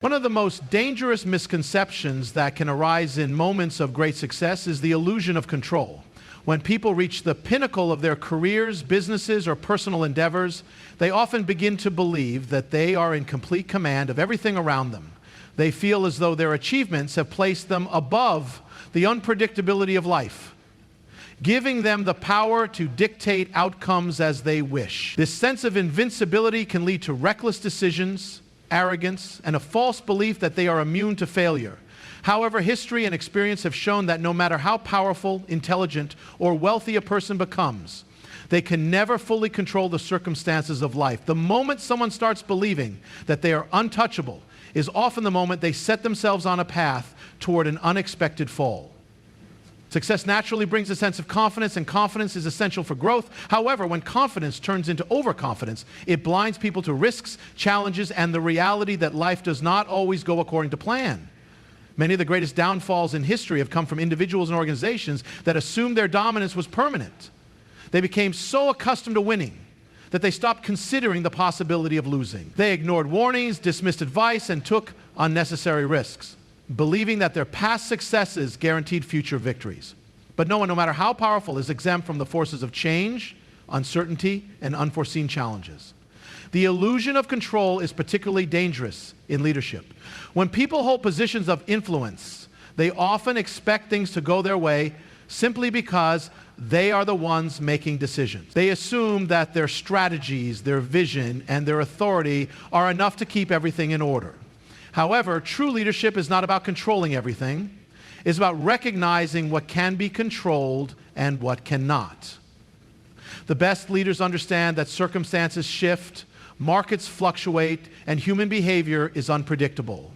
One of the most dangerous misconceptions that can arise in moments of great success is the illusion of control. When people reach the pinnacle of their careers, businesses, or personal endeavors, they often begin to believe that they are in complete command of everything around them. They feel as though their achievements have placed them above the unpredictability of life, giving them the power to dictate outcomes as they wish. This sense of invincibility can lead to reckless decisions, arrogance, and a false belief that they are immune to failure. However, history and experience have shown that no matter how powerful, intelligent, or wealthy a person becomes, they can never fully control the circumstances of life. The moment someone starts believing that they are untouchable is often the moment they set themselves on a path toward an unexpected fall. Success naturally brings a sense of confidence, and confidence is essential for growth. However, when confidence turns into overconfidence, it blinds people to risks, challenges, and the reality that life does not always go according to plan. Many of the greatest downfalls in history have come from individuals and organizations that assumed their dominance was permanent. They became so accustomed to winning that they stopped considering the possibility of losing. They ignored warnings, dismissed advice, and took unnecessary risks, believing that their past successes guaranteed future victories. But no one, no matter how powerful, is exempt from the forces of change, uncertainty, and unforeseen challenges. The illusion of control is particularly dangerous in leadership. When people hold positions of influence, they often expect things to go their way simply because they are the ones making decisions. They assume that their strategies, their vision, and their authority are enough to keep everything in order. However, true leadership is not about controlling everything. It's about recognizing what can be controlled and what cannot. The best leaders understand that circumstances shift, markets fluctuate, and human behavior is unpredictable.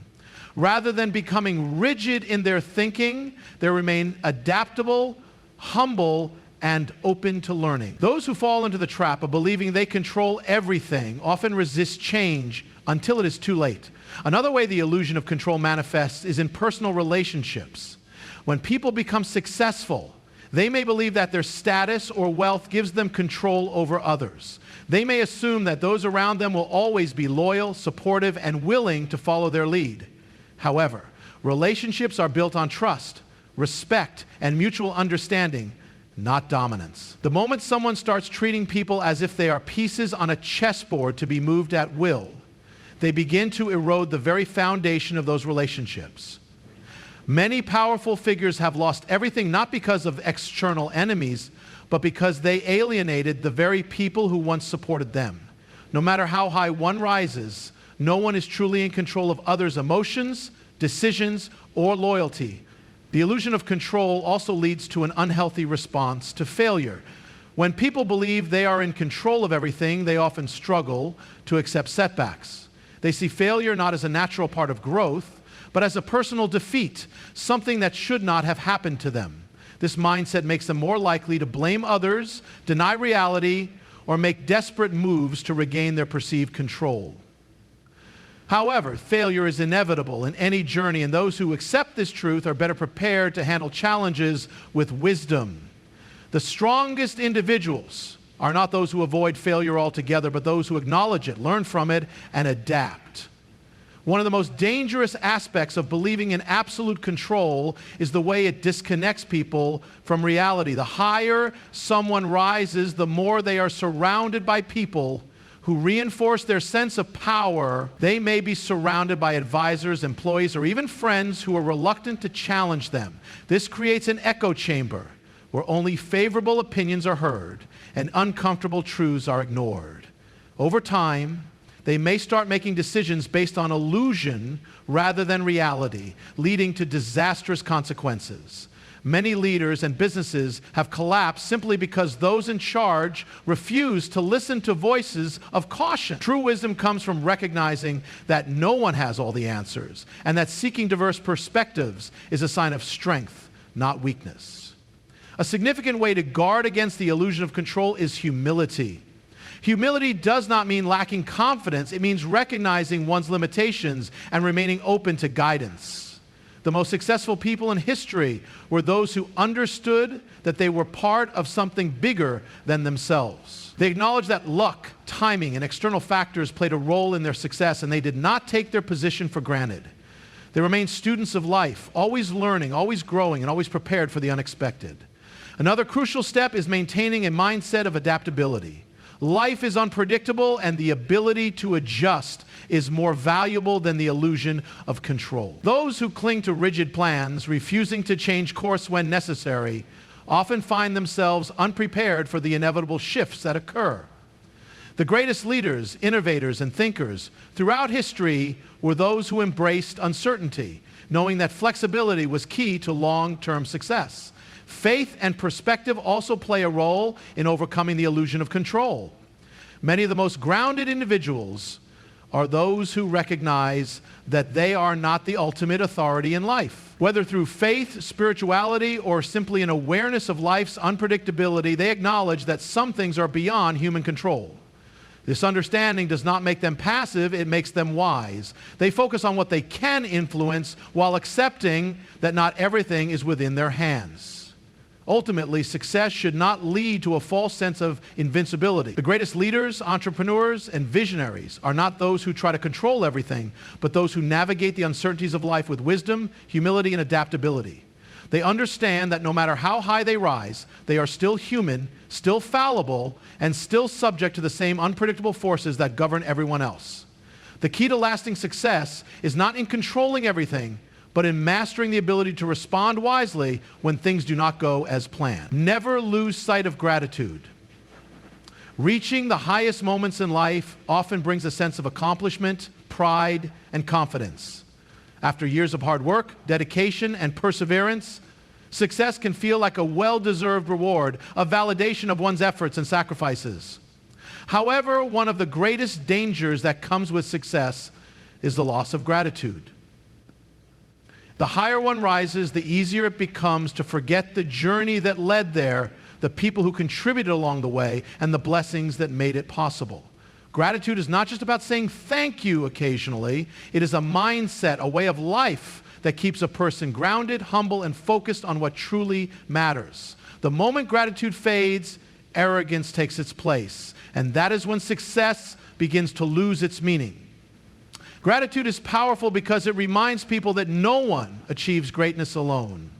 Rather than becoming rigid in their thinking, they remain adaptable, humble, and open to learning. Those who fall into the trap of believing they control everything often resist change until it is too late. Another way the illusion of control manifests is in personal relationships. When people become successful, they may believe that their status or wealth gives them control over others. They may assume that those around them will always be loyal, supportive, and willing to follow their lead. However, relationships are built on trust, respect, and mutual understanding, not dominance. The moment someone starts treating people as if they are pieces on a chessboard to be moved at will, they begin to erode the very foundation of those relationships. Many powerful figures have lost everything not because of external enemies, but because they alienated the very people who once supported them. No matter how high one rises, no one is truly in control of others' emotions, decisions, or loyalty. The illusion of control also leads to an unhealthy response to failure. When people believe they are in control of everything, they often struggle to accept setbacks. They see failure not as a natural part of growth, but as a personal defeat, something that should not have happened to them. This mindset makes them more likely to blame others, deny reality, or make desperate moves to regain their perceived control. However, failure is inevitable in any journey, and those who accept this truth are better prepared to handle challenges with wisdom. The strongest individuals are not those who avoid failure altogether, but those who acknowledge it, learn from it, and adapt. One of the most dangerous aspects of believing in absolute control is the way it disconnects people from reality. The higher someone rises, the more they are surrounded by people who reinforce their sense of power. They may be surrounded by advisors, employees, or even friends who are reluctant to challenge them. This creates an echo chamber where only favorable opinions are heard and uncomfortable truths are ignored. Over time, they may start making decisions based on illusion rather than reality, leading to disastrous consequences. Many leaders and businesses have collapsed simply because those in charge refuse to listen to voices of caution. True wisdom comes from recognizing that no one has all the answers, and that seeking diverse perspectives is a sign of strength, not weakness. A significant way to guard against the illusion of control is humility. Humility does not mean lacking confidence. It means recognizing one's limitations and remaining open to guidance. The most successful people in history were those who understood that they were part of something bigger than themselves. They acknowledged that luck, timing, and external factors played a role in their success, and they did not take their position for granted. They remained students of life, always learning, always growing, and always prepared for the unexpected. Another crucial step is maintaining a mindset of adaptability. Life is unpredictable, and the ability to adjust is more valuable than the illusion of control. Those who cling to rigid plans, refusing to change course when necessary, often find themselves unprepared for the inevitable shifts that occur. The greatest leaders, innovators, and thinkers throughout history were those who embraced uncertainty, knowing that flexibility was key to long-term success. Faith and perspective also play a role in overcoming the illusion of control. Many of the most grounded individuals are those who recognize that they are not the ultimate authority in life. Whether through faith, spirituality, or simply an awareness of life's unpredictability, they acknowledge that some things are beyond human control. This understanding does not make them passive, it makes them wise. They focus on what they can influence while accepting that not everything is within their hands. Ultimately, success should not lead to a false sense of invincibility. The greatest leaders, entrepreneurs, and visionaries are not those who try to control everything, but those who navigate the uncertainties of life with wisdom, humility, and adaptability. They understand that no matter how high they rise, they are still human, still fallible, and still subject to the same unpredictable forces that govern everyone else. The key to lasting success is not in controlling everything, but in mastering the ability to respond wisely when things do not go as planned. Never lose sight of gratitude. Reaching the highest moments in life often brings a sense of accomplishment, pride, and confidence. After years of hard work, dedication, and perseverance, success can feel like a well-deserved reward, a validation of one's efforts and sacrifices. However, one of the greatest dangers that comes with success is the loss of gratitude. The higher one rises, the easier it becomes to forget the journey that led there, the people who contributed along the way, and the blessings that made it possible. Gratitude is not just about saying thank you occasionally. It is a mindset, a way of life that keeps a person grounded, humble, and focused on what truly matters. The moment gratitude fades, arrogance takes its place, and that is when success begins to lose its meaning. Gratitude is powerful because it reminds people that no one achieves greatness alone.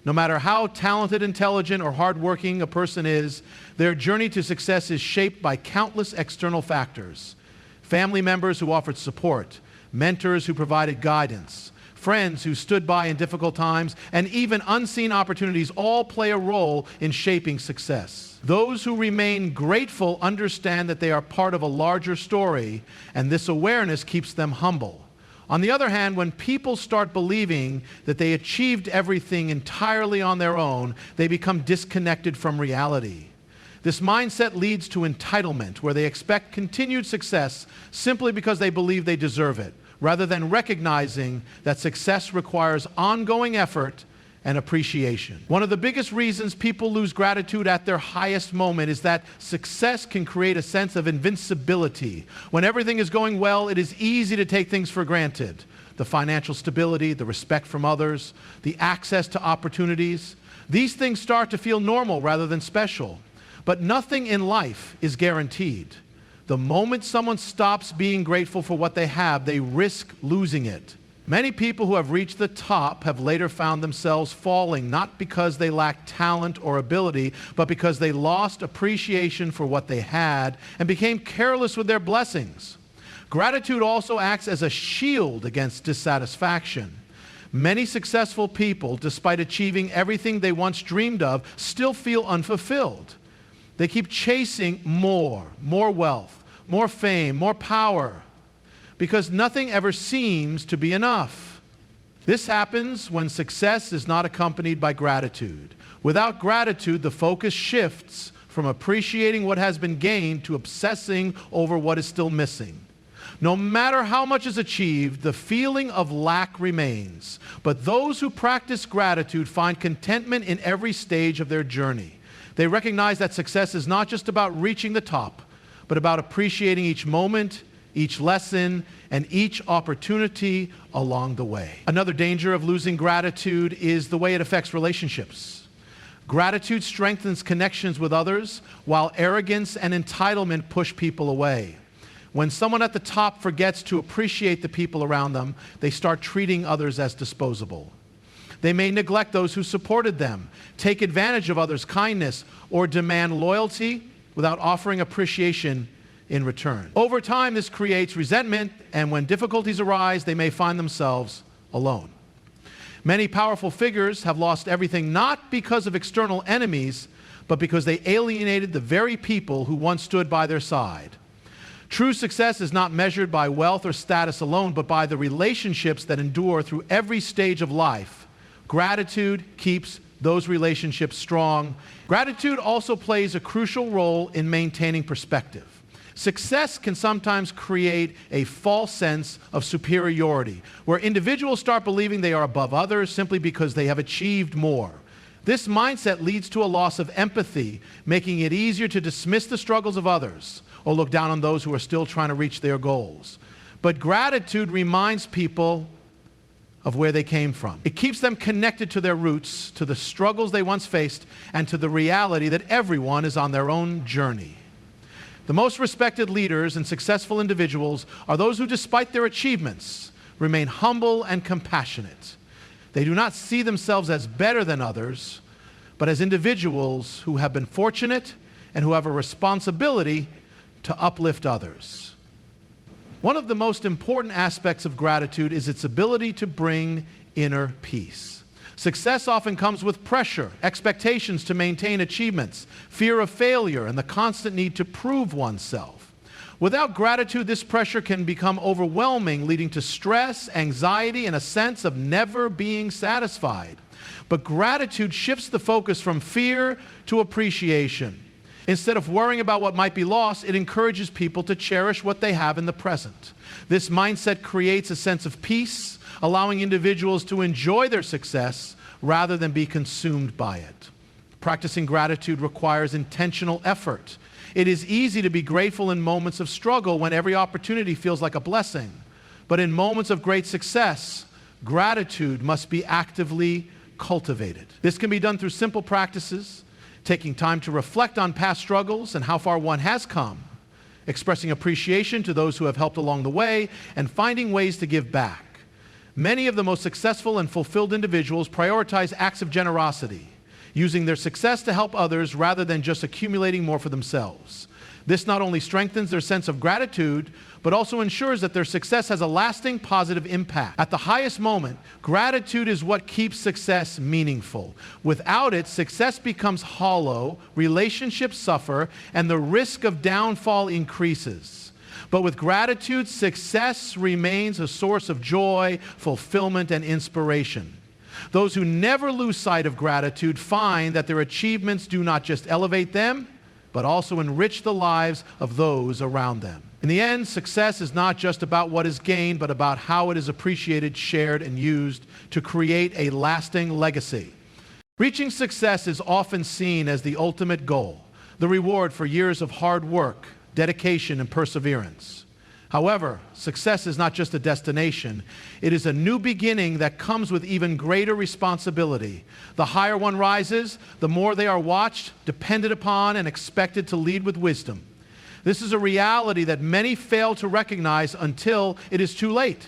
No matter how talented, intelligent, or hardworking a person is, their journey to success is shaped by countless external factors. Family members who offered support, mentors who provided guidance, friends who stood by in difficult times, and even unseen opportunities all play a role in shaping success. Those who remain grateful understand that they are part of a larger story, and this awareness keeps them humble. On the other hand, when people start believing that they achieved everything entirely on their own, they become disconnected from reality. This mindset leads to entitlement, where they expect continued success simply because they believe they deserve it, rather than recognizing that success requires ongoing effort and appreciation. One of the biggest reasons people lose gratitude at their highest moment is that success can create a sense of invincibility. When everything is going well, it is easy to take things for granted. The financial stability, the respect from others, the access to opportunities. These things start to feel normal rather than special. But nothing in life is guaranteed. The moment someone stops being grateful for what they have, they risk losing it. Many people who have reached the top have later found themselves falling, not because they lacked talent or ability, but because they lost appreciation for what they had and became careless with their blessings. Gratitude also acts as a shield against dissatisfaction. Many successful people, despite achieving everything they once dreamed of, still feel unfulfilled. They keep chasing more wealth, more fame, more power, because nothing ever seems to be enough. This happens when success is not accompanied by gratitude. Without gratitude, the focus shifts from appreciating what has been gained to obsessing over what is still missing. No matter how much is achieved, the feeling of lack remains. But those who practice gratitude find contentment in every stage of their journey. They recognize that success is not just about reaching the top, but about appreciating each moment, each lesson, and each opportunity along the way. Another danger of losing gratitude is the way it affects relationships. Gratitude strengthens connections with others, while arrogance and entitlement push people away. When someone at the top forgets to appreciate the people around them, they start treating others as disposable. They may neglect those who supported them, take advantage of others' kindness, or demand loyalty without offering appreciation in return. Over time, this creates resentment, and when difficulties arise, they may find themselves alone. Many powerful figures have lost everything not because of external enemies, but because they alienated the very people who once stood by their side. True success is not measured by wealth or status alone, but by the relationships that endure through every stage of life. Gratitude keeps those relationships strong. Gratitude also plays a crucial role in maintaining perspective. Success can sometimes create a false sense of superiority, where individuals start believing they are above others simply because they have achieved more. This mindset leads to a loss of empathy, making it easier to dismiss the struggles of others or look down on those who are still trying to reach their goals. But gratitude reminds people of where they came from. It keeps them connected to their roots, to the struggles they once faced, and to the reality that everyone is on their own journey. The most respected leaders and successful individuals are those who, despite their achievements, remain humble and compassionate. They do not see themselves as better than others, but as individuals who have been fortunate and who have a responsibility to uplift others. One of the most important aspects of gratitude is its ability to bring inner peace. Success often comes with pressure, expectations to maintain achievements, fear of failure, and the constant need to prove oneself. Without gratitude, this pressure can become overwhelming, leading to stress, anxiety, and a sense of never being satisfied. But gratitude shifts the focus from fear to appreciation. Instead of worrying about what might be lost, it encourages people to cherish what they have in the present. This mindset creates a sense of peace, allowing individuals to enjoy their success rather than be consumed by it. Practicing gratitude requires intentional effort. It is easy to be grateful in moments of struggle when every opportunity feels like a blessing. But in moments of great success, gratitude must be actively cultivated. This can be done through simple practices, taking time to reflect on past struggles and how far one has come, expressing appreciation to those who have helped along the way, and finding ways to give back. Many of the most successful and fulfilled individuals prioritize acts of generosity, using their success to help others rather than just accumulating more for themselves. This not only strengthens their sense of gratitude, but also ensures that their success has a lasting positive impact. At the highest moment, gratitude is what keeps success meaningful. Without it, success becomes hollow, relationships suffer, and the risk of downfall increases. But with gratitude, success remains a source of joy, fulfillment, and inspiration. Those who never lose sight of gratitude find that their achievements do not just elevate them, but also enrich the lives of those around them. In the end, success is not just about what is gained, but about how it is appreciated, shared, and used to create a lasting legacy. Reaching success is often seen as the ultimate goal, the reward for years of hard work, dedication, and perseverance. However, success is not just a destination. It is a new beginning that comes with even greater responsibility. The higher one rises, the more they are watched, depended upon, and expected to lead with wisdom. This is a reality that many fail to recognize until it is too late.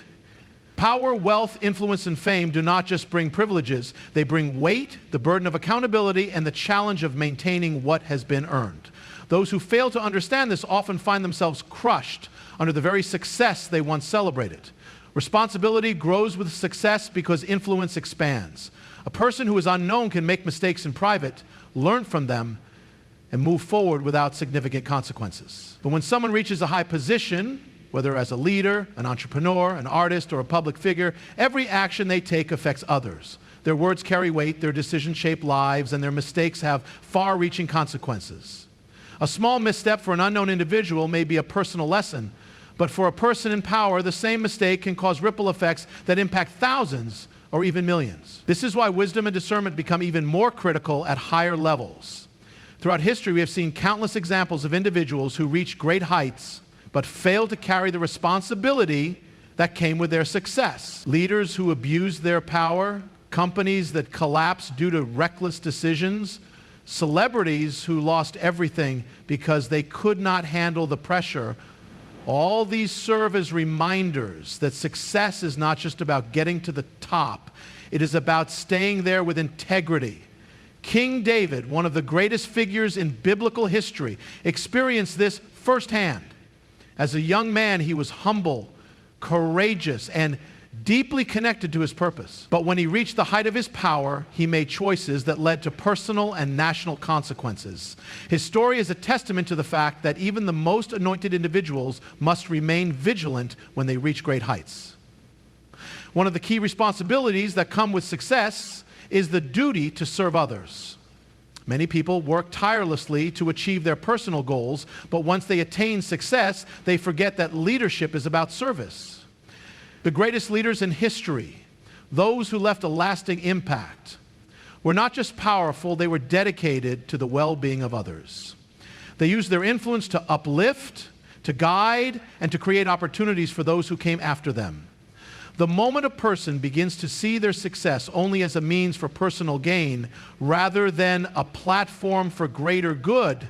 Power, wealth, influence, and fame do not just bring privileges. They bring weight, the burden of accountability, and the challenge of maintaining what has been earned. Those who fail to understand this often find themselves crushed under the very success they once celebrated. Responsibility grows with success because influence expands. A person who is unknown can make mistakes in private, learn from them, and move forward without significant consequences. But when someone reaches a high position, whether as a leader, an entrepreneur, an artist, or a public figure, every action they take affects others. Their words carry weight, their decisions shape lives, and their mistakes have far-reaching consequences. A small misstep for an unknown individual may be a personal lesson, but for a person in power, the same mistake can cause ripple effects that impact thousands or even millions. This is why wisdom and discernment become even more critical at higher levels. Throughout history, we have seen countless examples of individuals who reached great heights but failed to carry the responsibility that came with their success. Leaders who abused their power, companies that collapsed due to reckless decisions, celebrities who lost everything because they could not handle the pressure. All these serve as reminders that success is not just about getting to the top. It is about staying there with integrity. King David, one of the greatest figures in biblical history, experienced this firsthand. As a young man, he was humble, courageous, and deeply connected to his purpose. But when he reached the height of his power, he made choices that led to personal and national consequences. His story is a testament to the fact that even the most anointed individuals must remain vigilant when they reach great heights. One of the key responsibilities that come with success is the duty to serve others. Many people work tirelessly to achieve their personal goals, but once they attain success, they forget that leadership is about service. The greatest leaders in history, those who left a lasting impact, were not just powerful, they were dedicated to the well-being of others. They used their influence to uplift, to guide, and to create opportunities for those who came after them. The moment a person begins to see their success only as a means for personal gain rather than a platform for greater good,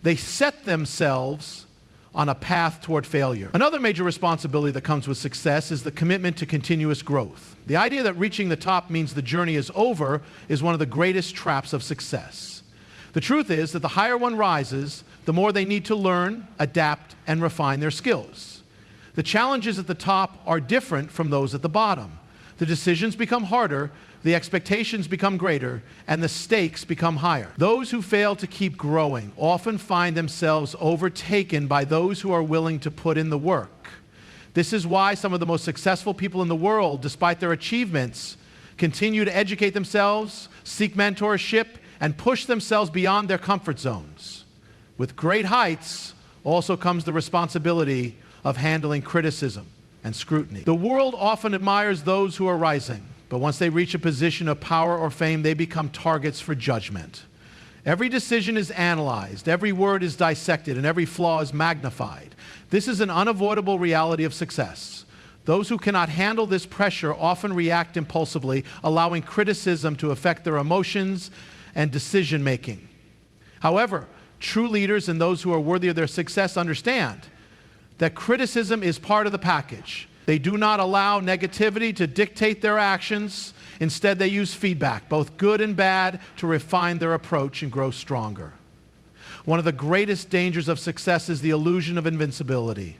they set themselves on a path toward failure. Another major responsibility that comes with success is the commitment to continuous growth. The idea that reaching the top means the journey is over is one of the greatest traps of success. The truth is that the higher one rises, the more they need to learn, adapt, and refine their skills. The challenges at the top are different from those at the bottom. The decisions become harder, the expectations become greater, and the stakes become higher. Those who fail to keep growing often find themselves overtaken by those who are willing to put in the work. This is why some of the most successful people in the world, despite their achievements, continue to educate themselves, seek mentorship, and push themselves beyond their comfort zones. With great heights also comes the responsibility of handling criticism and scrutiny. The world often admires those who are rising, but once they reach a position of power or fame, they become targets for judgment. Every decision is analyzed, every word is dissected, and every flaw is magnified. This is an unavoidable reality of success. Those who cannot handle this pressure often react impulsively, allowing criticism to affect their emotions and decision-making. However, true leaders and those who are worthy of their success understand that criticism is part of the package. They do not allow negativity to dictate their actions. Instead, they use feedback, both good and bad, to refine their approach and grow stronger. One of the greatest dangers of success is the illusion of invincibility.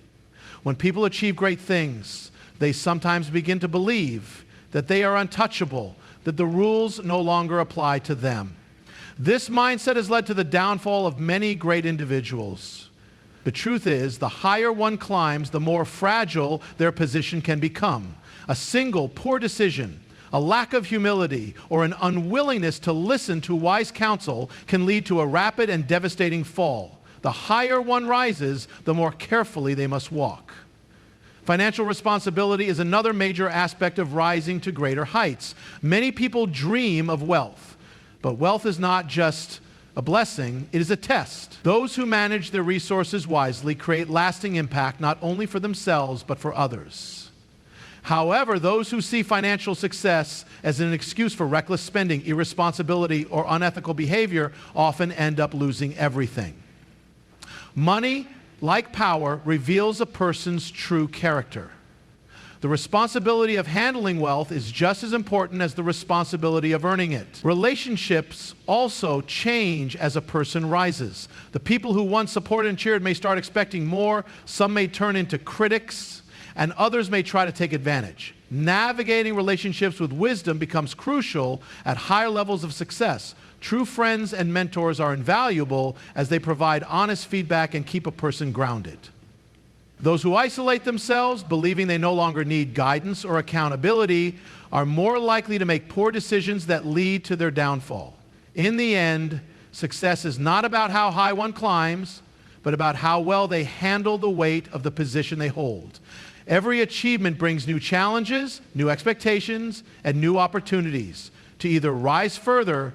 When people achieve great things, they sometimes begin to believe that they are untouchable, that the rules no longer apply to them. This mindset has led to the downfall of many great individuals. The truth is, the higher one climbs, the more fragile their position can become. A single poor decision, a lack of humility, or an unwillingness to listen to wise counsel can lead to a rapid and devastating fall. The higher one rises, the more carefully they must walk. Financial responsibility is another major aspect of rising to greater heights. Many people dream of wealth, but wealth is not just a blessing, it is a test. Those who manage their resources wisely create lasting impact not only for themselves but for others. However, those who see financial success as an excuse for reckless spending, irresponsibility, or unethical behavior often end up losing everything. Money, like power, reveals a person's true character. The responsibility of handling wealth is just as important as the responsibility of earning it. Relationships also change as a person rises. The people who once supported and cheered may start expecting more, some may turn into critics, and others may try to take advantage. Navigating relationships with wisdom becomes crucial at higher levels of success. True friends and mentors are invaluable as they provide honest feedback and keep a person grounded. Those who isolate themselves, believing they no longer need guidance or accountability, are more likely to make poor decisions that lead to their downfall. In the end, success is not about how high one climbs, but about how well they handle the weight of the position they hold. Every achievement brings new challenges, new expectations, and new opportunities to either rise further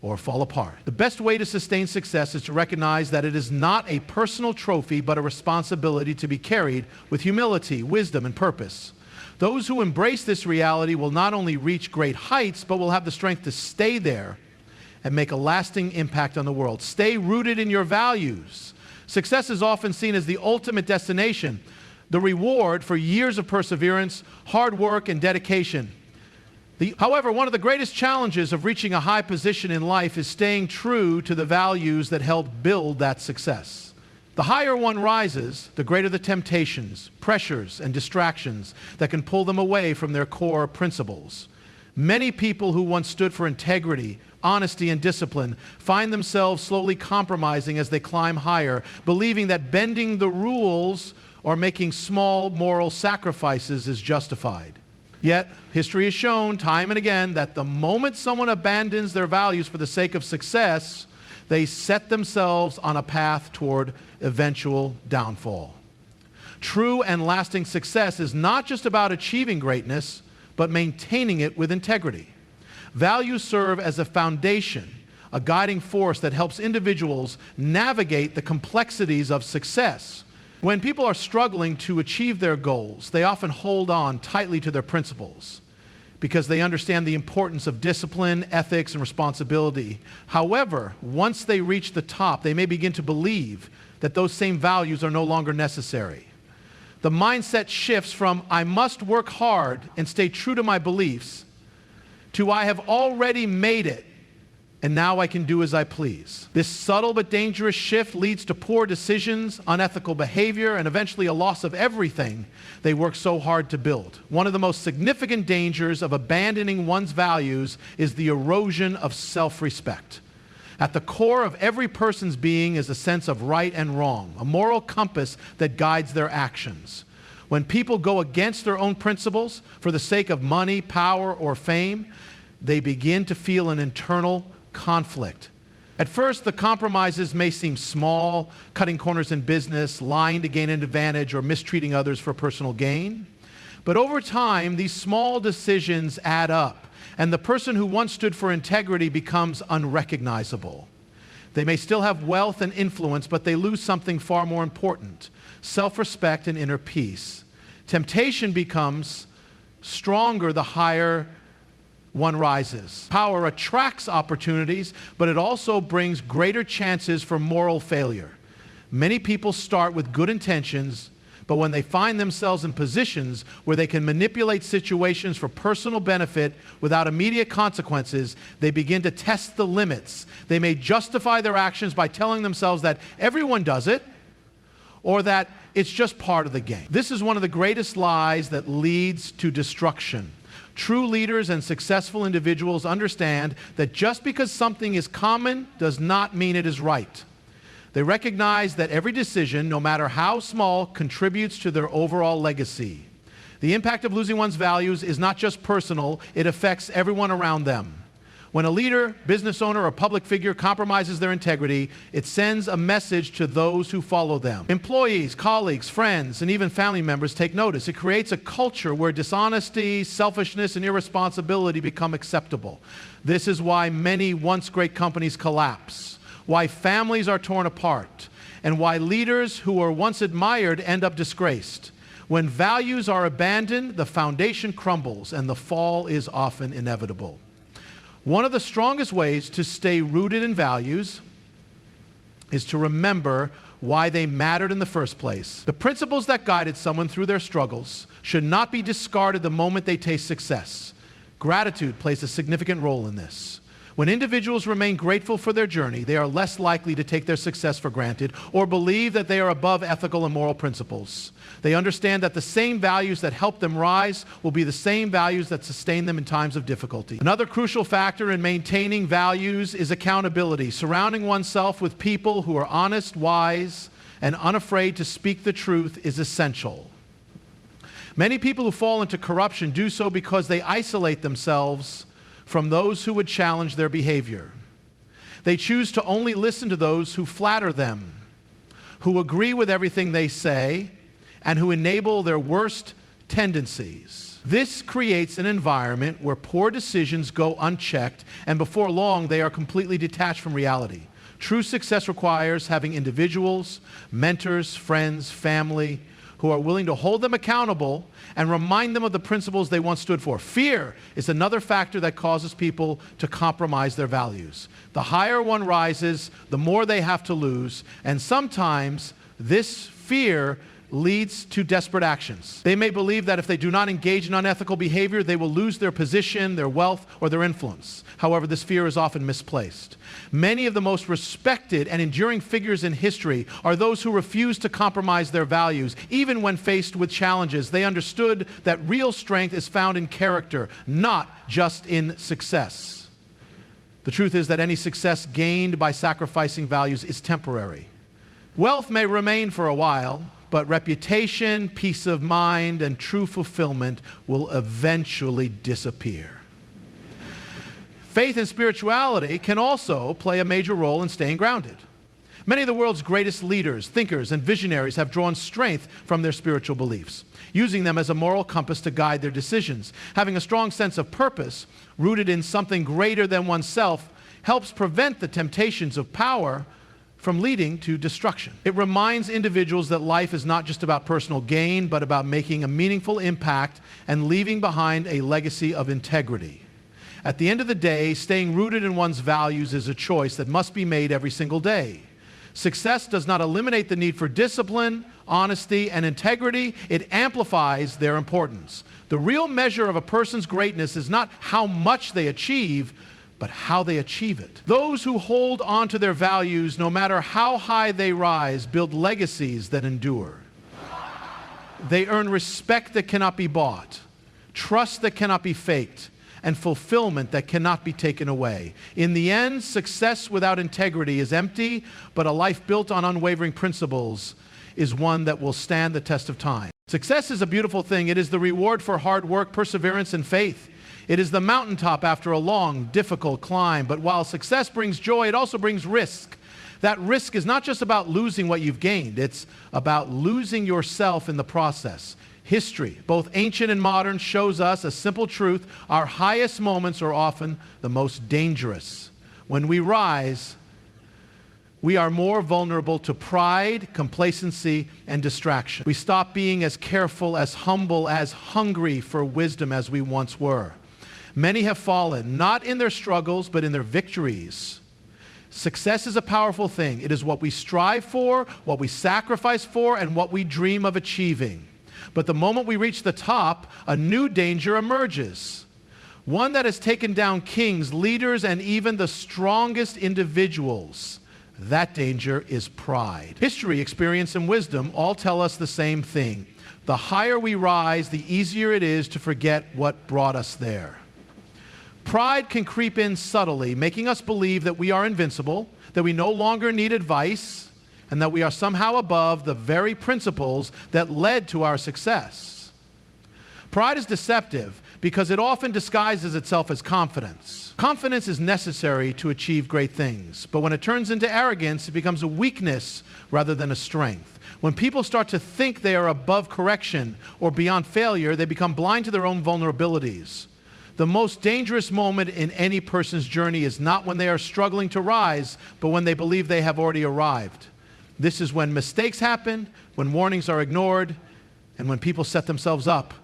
or fall apart. The best way to sustain success is to recognize that it is not a personal trophy, but a responsibility to be carried with humility, wisdom, and purpose. Those who embrace this reality will not only reach great heights, but will have the strength to stay there and make a lasting impact on the world. Stay rooted in your values. Success is often seen as the ultimate destination, the reward for years of perseverance, hard work, and dedication. However, one of the greatest challenges of reaching a high position in life is staying true to the values that help build that success. The higher one rises, the greater the temptations, pressures, and distractions that can pull them away from their core principles. Many people who once stood for integrity, honesty, and discipline find themselves slowly compromising as they climb higher, believing that bending the rules or making small moral sacrifices is justified. Yet, history has shown time and again that the moment someone abandons their values for the sake of success, they set themselves on a path toward eventual downfall. True and lasting success is not just about achieving greatness, but maintaining it with integrity. Values serve as a foundation, a guiding force that helps individuals navigate the complexities of success. When people are struggling to achieve their goals, they often hold on tightly to their principles because they understand the importance of discipline, ethics, and responsibility. However, once they reach the top, they may begin to believe that those same values are no longer necessary. The mindset shifts from "I must work hard and stay true to my beliefs" to "I have already made it, and now I can do as I please." This subtle but dangerous shift leads to poor decisions, unethical behavior, and eventually a loss of everything they worked so hard to build. One of the most significant dangers of abandoning one's values is the erosion of self-respect. At the core of every person's being is a sense of right and wrong, a moral compass that guides their actions. When people go against their own principles for the sake of money, power, or fame, they begin to feel an internal conflict. At first, the compromises may seem small, cutting corners in business, lying to gain an advantage, or mistreating others for personal gain. But over time, these small decisions add up, and the person who once stood for integrity becomes unrecognizable. They may still have wealth and influence, but they lose something far more important: self-respect and inner peace. Temptation becomes stronger the higher one rises. Power attracts opportunities, but it also brings greater chances for moral failure. Many people start with good intentions, but when they find themselves in positions where they can manipulate situations for personal benefit without immediate consequences, they begin to test the limits. They may justify their actions by telling themselves that everyone does it, or that it's just part of the game. This is one of the greatest lies that leads to destruction. True leaders and successful individuals understand that just because something is common does not mean it is right. They recognize that every decision, no matter how small, contributes to their overall legacy. The impact of losing one's values is not just personal, it affects everyone around them. When a leader, business owner, or public figure compromises their integrity, it sends a message to those who follow them. Employees, colleagues, friends, and even family members take notice. It creates a culture where dishonesty, selfishness, and irresponsibility become acceptable. This is why many once great companies collapse, why families are torn apart, and why leaders who were once admired end up disgraced. When values are abandoned, the foundation crumbles, and the fall is often inevitable. One of the strongest ways to stay rooted in values is to remember why they mattered in the first place. The principles that guided someone through their struggles should not be discarded the moment they taste success. Gratitude plays a significant role in this. When individuals remain grateful for their journey, they are less likely to take their success for granted or believe that they are above ethical and moral principles. They understand that the same values that help them rise will be the same values that sustain them in times of difficulty. Another crucial factor in maintaining values is accountability. Surrounding oneself with people who are honest, wise, and unafraid to speak the truth is essential. Many people who fall into corruption do so because they isolate themselves from those who would challenge their behavior. They choose to only listen to those who flatter them, who agree with everything they say, and who enable their worst tendencies. This creates an environment where poor decisions go unchecked, and before long, they are completely detached from reality. True success requires having individuals, mentors, friends, family, who are willing to hold them accountable and remind them of the principles they once stood for. Fear is another factor that causes people to compromise their values. The higher one rises, the more they have to lose, and sometimes this fear leads to desperate actions. They may believe that if they do not engage in unethical behavior, they will lose their position, their wealth, or their influence. However, this fear is often misplaced. Many of the most respected and enduring figures in history are those who refuse to compromise their values. Even when faced with challenges, they understood that real strength is found in character, not just in success. The truth is that any success gained by sacrificing values is temporary. Wealth may remain for a while, but reputation, peace of mind, and true fulfillment will eventually disappear. Faith and spirituality can also play a major role in staying grounded. Many of the world's greatest leaders, thinkers, and visionaries have drawn strength from their spiritual beliefs, using them as a moral compass to guide their decisions. Having a strong sense of purpose, rooted in something greater than oneself, helps prevent the temptations of power from leading to destruction. It reminds individuals that life is not just about personal gain, but about making a meaningful impact and leaving behind a legacy of integrity. At the end of the day, staying rooted in one's values is a choice that must be made every single day. Success does not eliminate the need for discipline, honesty, and integrity. It amplifies their importance. The real measure of a person's greatness is not how much they achieve, but how they achieve it. Those who hold on to their values, no matter how high they rise, build legacies that endure. They earn respect that cannot be bought, trust that cannot be faked, and fulfillment that cannot be taken away. In the end, success without integrity is empty, but a life built on unwavering principles is one that will stand the test of time. Success is a beautiful thing. It is the reward for hard work, perseverance, and faith. It is the mountaintop after a long, difficult climb. But while success brings joy, it also brings risk. That risk is not just about losing what you've gained. It's about losing yourself in the process. History, both ancient and modern, shows us a simple truth. Our highest moments are often the most dangerous. When we rise, we are more vulnerable to pride, complacency, and distraction. We stop being as careful, as humble, as hungry for wisdom as we once were. Many have fallen, not in their struggles, but in their victories. Success is a powerful thing. It is what we strive for, what we sacrifice for, and what we dream of achieving. But the moment we reach the top, a new danger emerges. One that has taken down kings, leaders, and even the strongest individuals. That danger is pride. History, experience, and wisdom all tell us the same thing. The higher we rise, the easier it is to forget what brought us there. Pride can creep in subtly, making us believe that we are invincible, that we no longer need advice, and that we are somehow above the very principles that led to our success. Pride is deceptive because it often disguises itself as confidence. Confidence is necessary to achieve great things, but when it turns into arrogance, it becomes a weakness rather than a strength. When people start to think they are above correction or beyond failure, they become blind to their own vulnerabilities. The most dangerous moment in any person's journey is not when they are struggling to rise, but when they believe they have already arrived. This is when mistakes happen, when warnings are ignored, and when people set themselves up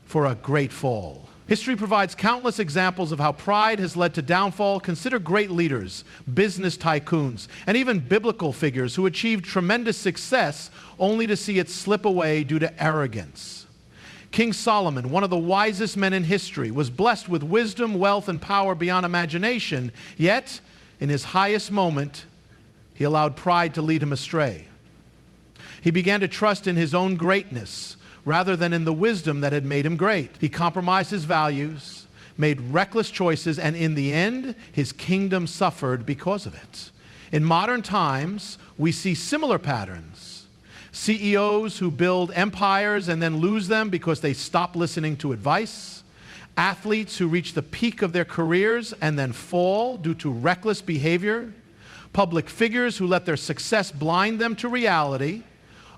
for a great fall. History provides countless examples of how pride has led to downfall. Consider great leaders, business tycoons, and even biblical figures who achieved tremendous success only to see it slip away due to arrogance. King Solomon, one of the wisest men in history, was blessed with wisdom, wealth, and power beyond imagination. Yet, in his highest moment, he allowed pride to lead him astray. He began to trust in his own greatness rather than in the wisdom that had made him great. He compromised his values, made reckless choices, and in the end, his kingdom suffered because of it. In modern times, we see similar patterns. CEOs who build empires and then lose them because they stop listening to advice. Athletes who reach the peak of their careers and then fall due to reckless behavior. Public figures who let their success blind them to reality,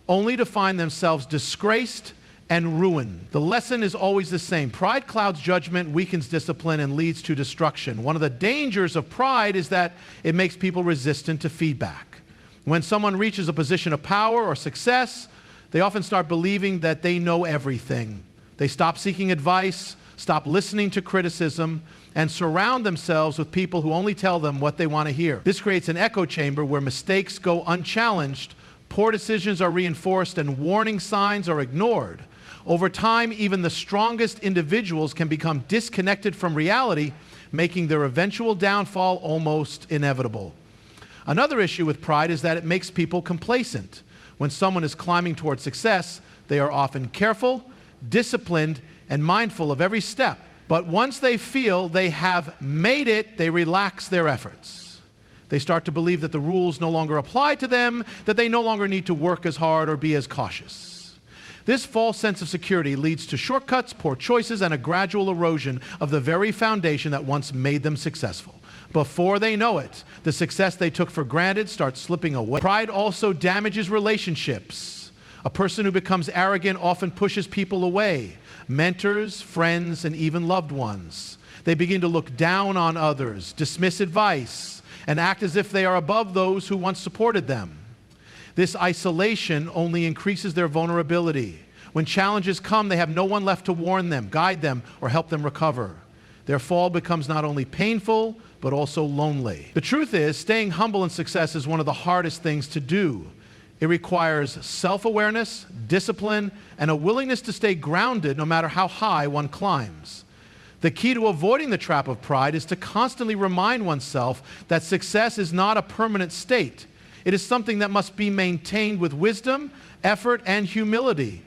only to find themselves disgraced and ruin. The lesson is always the same. Pride clouds judgment, weakens discipline, and leads to destruction. One of the dangers of pride is that it makes people resistant to feedback. When someone reaches a position of power or success, they often start believing that they know everything. They stop seeking advice, stop listening to criticism, and surround themselves with people who only tell them what they want to hear. This creates an echo chamber where mistakes go unchallenged, poor decisions are reinforced, and warning signs are ignored. Over time, even the strongest individuals can become disconnected from reality, making their eventual downfall almost inevitable. Another issue with pride is that it makes people complacent. When someone is climbing towards success, they are often careful, disciplined, and mindful of every step. But once they feel they have made it, they relax their efforts. They start to believe that the rules no longer apply to them, that they no longer need to work as hard or be as cautious. This false sense of security leads to shortcuts, poor choices, and a gradual erosion of the very foundation that once made them successful. Before they know it, the success they took for granted starts slipping away. Pride also damages relationships. A person who becomes arrogant often pushes people away, mentors, friends, and even loved ones. They begin to look down on others, dismiss advice, and act as if they are above those who once supported them. This isolation only increases their vulnerability. When challenges come, they have no one left to warn them, guide them, or help them recover. Their fall becomes not only painful, but also lonely. The truth is, staying humble in success is one of the hardest things to do. It requires self-awareness, discipline, and a willingness to stay grounded no matter how high one climbs. The key to avoiding the trap of pride is to constantly remind oneself that success is not a permanent state. It is something that must be maintained with wisdom, effort, and humility.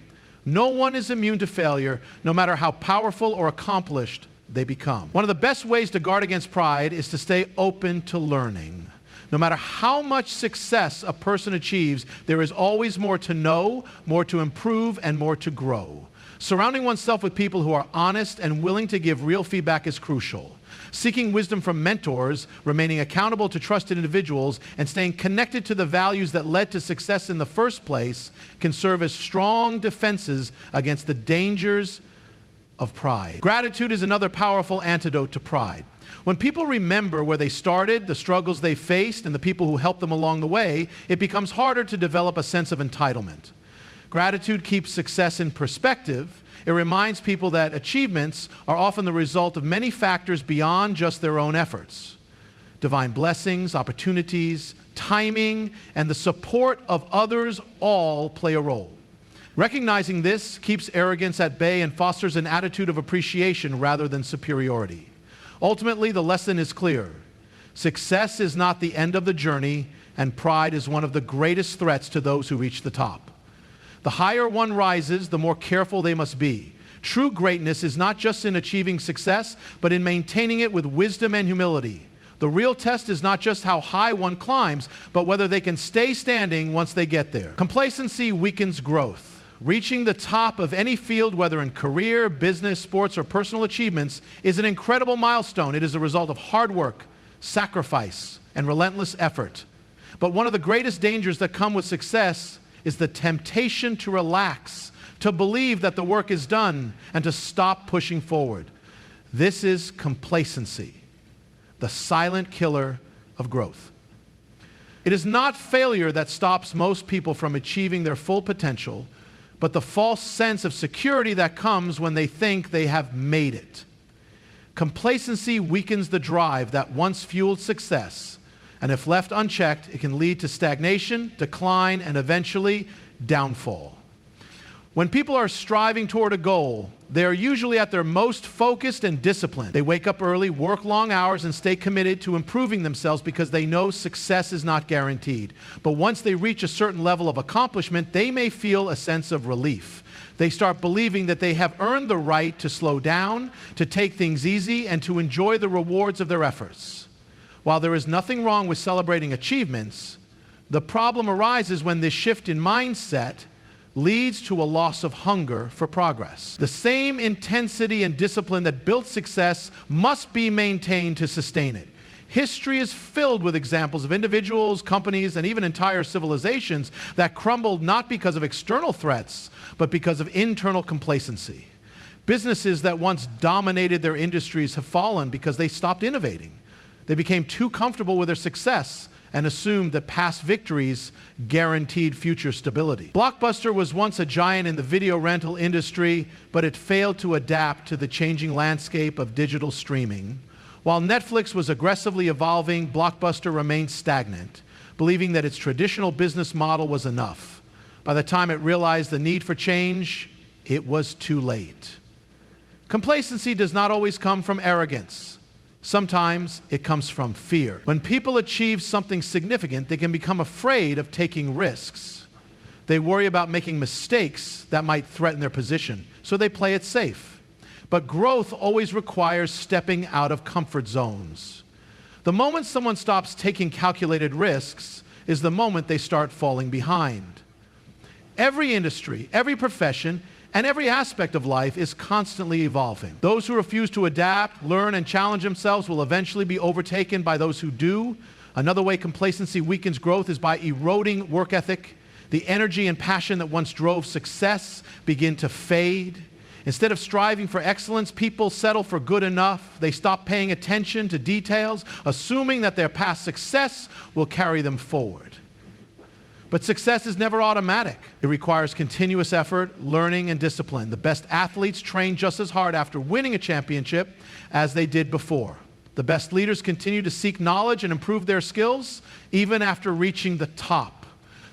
No one is immune to failure, no matter how powerful or accomplished they become. One of the best ways to guard against pride is to stay open to learning. No matter how much success a person achieves, there is always more to know, more to improve, and more to grow. Surrounding oneself with people who are honest and willing to give real feedback is crucial. Seeking wisdom from mentors, remaining accountable to trusted individuals, and staying connected to the values that led to success in the first place can serve as strong defenses against the dangers of pride. Gratitude is another powerful antidote to pride. When people remember where they started, the struggles they faced, and the people who helped them along the way, it becomes harder to develop a sense of entitlement. Gratitude keeps success in perspective. It reminds people that achievements are often the result of many factors beyond just their own efforts. Divine blessings, opportunities, timing, and the support of others all play a role. Recognizing this keeps arrogance at bay and fosters an attitude of appreciation rather than superiority. Ultimately, the lesson is clear. Success is not the end of the journey, and pride is one of the greatest threats to those who reach the top. The higher one rises, the more careful they must be. True greatness is not just in achieving success, but in maintaining it with wisdom and humility. The real test is not just how high one climbs, but whether they can stay standing once they get there. Complacency weakens growth. Reaching the top of any field, whether in career, business, sports, or personal achievements, is an incredible milestone. It is a result of hard work, sacrifice, and relentless effort. But one of the greatest dangers that come with success is the temptation to relax, to believe that the work is done, and to stop pushing forward. This is complacency, the silent killer of growth. It is not failure that stops most people from achieving their full potential, but the false sense of security that comes when they think they have made it. Complacency weakens the drive that once fueled success, and if left unchecked, it can lead to stagnation, decline, and eventually downfall. When people are striving toward a goal, they are usually at their most focused and disciplined. They wake up early, work long hours, and stay committed to improving themselves because they know success is not guaranteed. But once they reach a certain level of accomplishment, they may feel a sense of relief. They start believing that they have earned the right to slow down, to take things easy, and to enjoy the rewards of their efforts. While there is nothing wrong with celebrating achievements, the problem arises when this shift in mindset leads to a loss of hunger for progress. The same intensity and discipline that built success must be maintained to sustain it. History is filled with examples of individuals, companies, and even entire civilizations that crumbled not because of external threats, but because of internal complacency. Businesses that once dominated their industries have fallen because they stopped innovating. They became too comfortable with their success and assumed that past victories guaranteed future stability. Blockbuster was once a giant in the video rental industry, but it failed to adapt to the changing landscape of digital streaming. While Netflix was aggressively evolving, Blockbuster remained stagnant, believing that its traditional business model was enough. By the time it realized the need for change, it was too late. Complacency does not always come from arrogance. Sometimes it comes from fear. When people achieve something significant, they can become afraid of taking risks. They worry about making mistakes that might threaten their position, so they play it safe. But growth always requires stepping out of comfort zones. The moment someone stops taking calculated risks is the moment they start falling behind. Every industry, every profession, and every aspect of life is constantly evolving. Those who refuse to adapt, learn, and challenge themselves will eventually be overtaken by those who do. Another way complacency weakens growth is by eroding work ethic. The energy and passion that once drove success begin to fade. Instead of striving for excellence, people settle for good enough. They stop paying attention to details, assuming that their past success will carry them forward. But success is never automatic. It requires continuous effort, learning, and discipline. The best athletes train just as hard after winning a championship as they did before. The best leaders continue to seek knowledge and improve their skills even after reaching the top.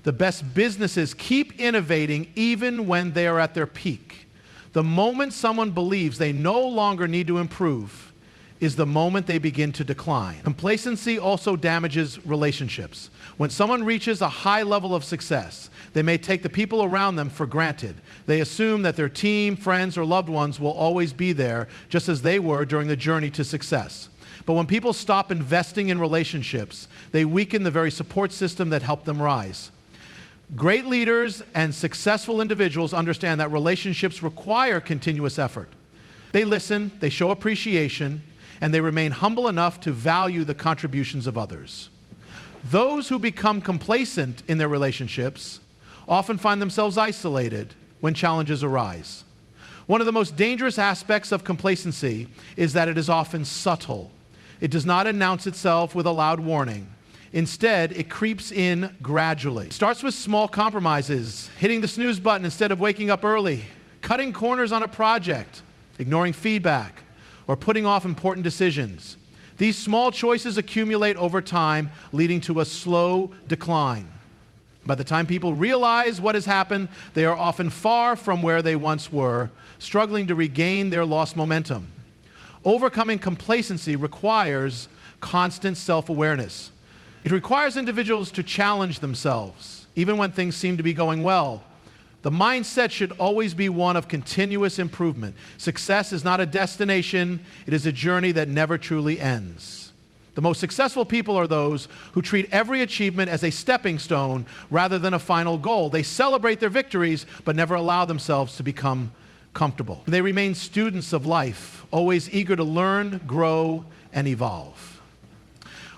The best businesses keep innovating even when they are at their peak. The moment someone believes they no longer need to improve is the moment they begin to decline. Complacency also damages relationships. When someone reaches a high level of success, they may take the people around them for granted. They assume that their team, friends, or loved ones will always be there, just as they were during the journey to success. But when people stop investing in relationships, they weaken the very support system that helped them rise. Great leaders and successful individuals understand that relationships require continuous effort. They listen, they show appreciation, and they remain humble enough to value the contributions of others. Those who become complacent in their relationships often find themselves isolated when challenges arise. One of the most dangerous aspects of complacency is that it is often subtle. It does not announce itself with a loud warning. Instead, it creeps in gradually. It starts with small compromises, hitting the snooze button instead of waking up early, cutting corners on a project, ignoring feedback, or putting off important decisions. These small choices accumulate over time, leading to a slow decline. By the time people realize what has happened, they are often far from where they once were, struggling to regain their lost momentum. Overcoming complacency requires constant self-awareness. It requires individuals to challenge themselves, even when things seem to be going well. The mindset should always be one of continuous improvement. Success is not a destination, it is a journey that never truly ends. The most successful people are those who treat every achievement as a stepping stone rather than a final goal. They celebrate their victories, but never allow themselves to become comfortable. They remain students of life, always eager to learn, grow, and evolve.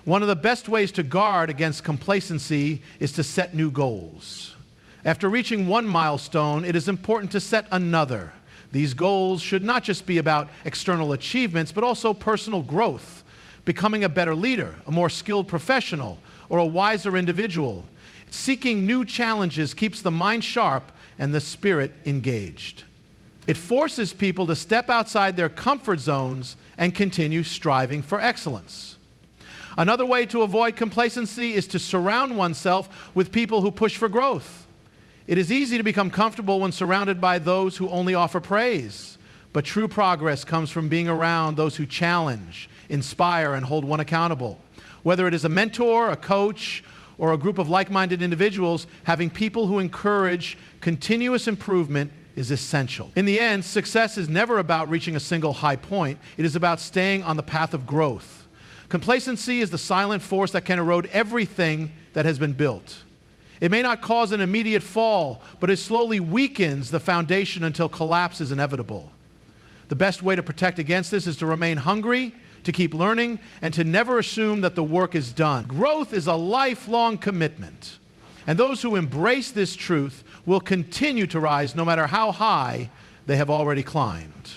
One of the best ways to guard against complacency is to set new goals. After reaching one milestone, it is important to set another. These goals should not just be about external achievements, but also personal growth, becoming a better leader, a more skilled professional, or a wiser individual. Seeking new challenges keeps the mind sharp and the spirit engaged. It forces people to step outside their comfort zones and continue striving for excellence. Another way to avoid complacency is to surround oneself with people who push for growth. It is easy to become comfortable when surrounded by those who only offer praise, but true progress comes from being around those who challenge, inspire, and hold one accountable. Whether it is a mentor, a coach, or a group of like-minded individuals, having people who encourage continuous improvement is essential. In the end, success is never about reaching a single high point. It is about staying on the path of growth. Complacency is the silent force that can erode everything that has been built. It may not cause an immediate fall, but it slowly weakens the foundation until collapse is inevitable. The best way to protect against this is to remain hungry, to keep learning, and to never assume that the work is done. Growth is a lifelong commitment, and those who embrace this truth will continue to rise no matter how high they have already climbed.